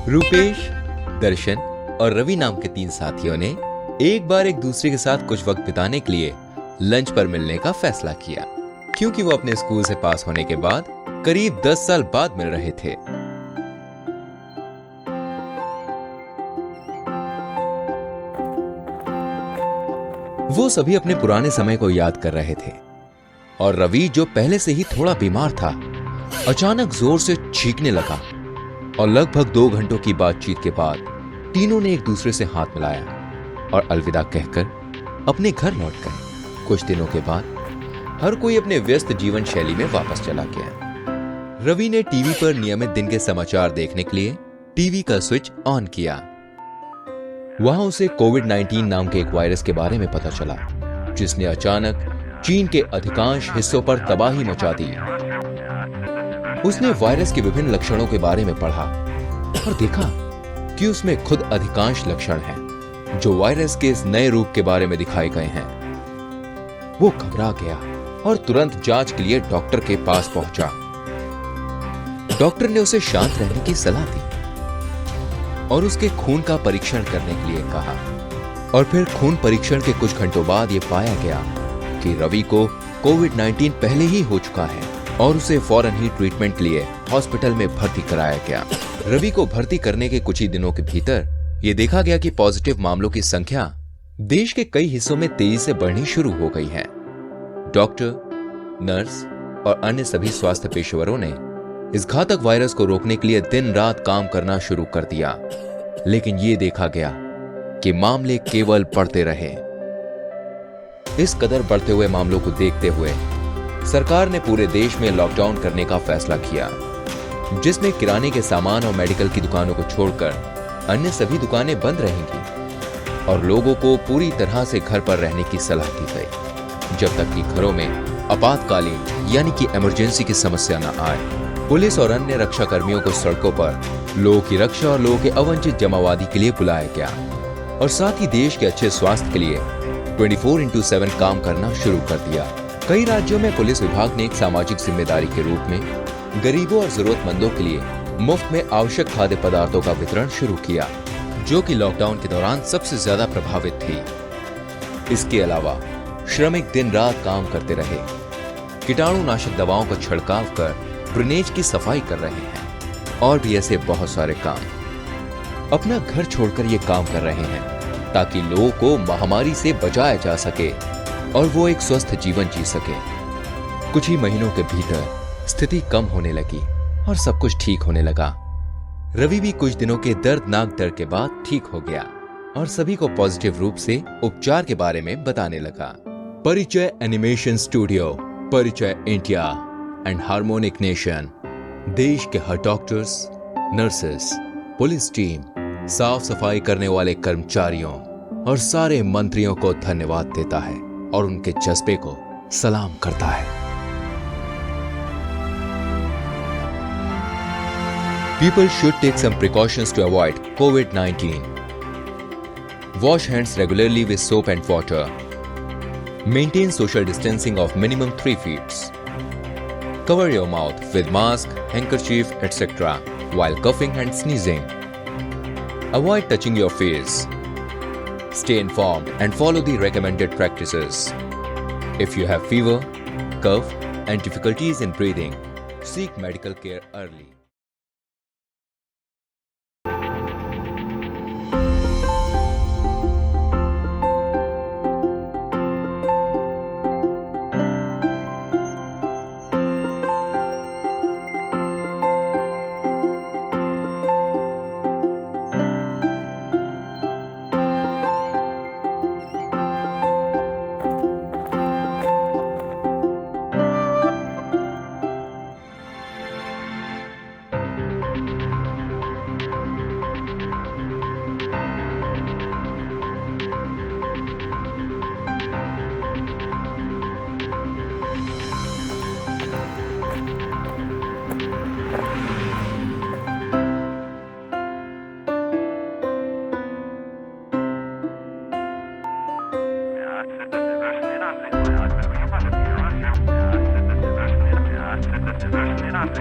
रूपेश, दर्शन और रवि नाम के 3 साथियों ने एक बार एक दूसरे के साथ कुछ वक्त बिताने के लिए लंच पर मिलने का फैसला किया, क्योंकि वो अपने स्कूल से पास होने के बाद करीब 10 साल बाद मिल रहे थे। वो सभी अपने पुराने समय को याद कर रहे थे और रवि, जो पहले से ही थोड़ा बीमार था, अचानक जोर से छींकने लगा और लगभग 2 घंटों की बातचीत के बाद तीनों ने एक दूसरे से हाथ मिलाया और अलविदा कहकर अपने घर लौट गए। कुछ दिनों के बाद हर कोई अपने व्यस्त जीवन शैली में वापस चला गया। रवि ने टीवी पर नियमित दिन के समाचार देखने के लिए टीवी का स्विच ऑन किया। वहां उसे कोविड-19 नाम के एक वायरस के बारे में पता चला, जिसने अचानक चीन के अधिकांश हिस्सों पर तबाही मचा दी। उसने वायरस के विभिन्न लक्षणों के बारे में पढ़ा और देखा कि उसमें खुद अधिकांश लक्षण हैं जो वायरस के इस नए रूप के बारे में दिखाए गए हैं। वो घबरा गया और तुरंत जांच के लिए डॉक्टर के पास पहुंचा। डॉक्टर ने उसे शांत रहने की सलाह दी और उसके खून का परीक्षण करने के लिए कहा। और फिर खून परीक्षण के कुछ घंटों बाद यह पाया गया कि रवि को कोविड-19 पहले ही हो चुका है और उसे फौरन ही ट्रीटमेंट के लिए हॉस्पिटल में भर्ती कराया गया। रवि को भर्ती करने के कुछ ही दिनों के भीतर यह देखा गया कि पॉजिटिव मामलों की संख्या देश के कई हिस्सों में तेजी से बढ़नी शुरू हो गई है। डॉक्टर, नर्स और अन्य सभी स्वास्थ्य पेशेवरों ने इस घातक वायरस को रोकने के लिए दिन रात काम करना शुरू कर दिया, लेकिन यह देखा गया कि मामले केवल बढ़ते रहे। इस कदर बढ़ते हुए मामलों को देखते हुए सरकार ने पूरे देश में लॉकडाउन करने का फैसला किया, जिसमें किराने के सामान और मेडिकल की दुकानों को छोड़कर अन्य सभी दुकानें बंद रहेंगी और लोगों को पूरी तरह से घर पर रहने की सलाह दी गई, जब तक कि घरों में आपातकालीन यानी कि इमरजेंसी की समस्या न आए। पुलिस और अन्य रक्षा कर्मियों को सड़कों पर लोगों की रक्षा और लोगों के अवंचित जमावादी के लिए बुलाया गया और साथ ही देश के अच्छे स्वास्थ्य के लिए 24/7 काम करना शुरू कर दिया। कई राज्यों में पुलिस विभाग ने एक सामाजिक जिम्मेदारी के रूप में गरीबों और जरूरतमंदों के लिए मुफ्त में आवश्यक खाद्य पदार्थों का वितरण शुरू किया, जो कि लॉकडाउन के दौरान सबसे ज्यादा प्रभावित थी। इसके अलावा श्रमिक दिन रात काम करते रहे, कीटाणुनाशक दवाओं का छिड़काव कर ड्रेनेज की सफाई कर रहे हैं और भी ऐसे बहुत सारे काम। अपना घर छोड़कर ये काम कर रहे हैं ताकि लोगों को महामारी से बचाया जा सके और वो एक स्वस्थ जीवन जी सके। कुछ ही महीनों के भीतर स्थिति कम होने लगी और सब कुछ ठीक होने लगा। रवि भी कुछ दिनों के दर्दनाक दर्द के बाद ठीक हो गया और सभी को पॉजिटिव रूप से उपचार के बारे में बताने लगा। परिचय एनिमेशन स्टूडियो, परिचय इंडिया एंड हार्मोनिक नेशन देश के हर डॉक्टर्स, नर्सेस, पुलिस टीम, साफ सफाई करने वाले कर्मचारियों और सारे मंत्रियों को धन्यवाद देता है और उनके जज्बे को सलाम करता है। People should take some precautions to avoid COVID-19. Wash hands regularly with soap and water. Maintain social distancing of minimum 3 feet. Cover your mouth with mask, handkerchief, etc. while coughing and sneezing. Avoid touching your face. Stay informed and follow the recommended practices. If you have fever, cough, and difficulties in breathing, seek medical care early. Börsnoterad.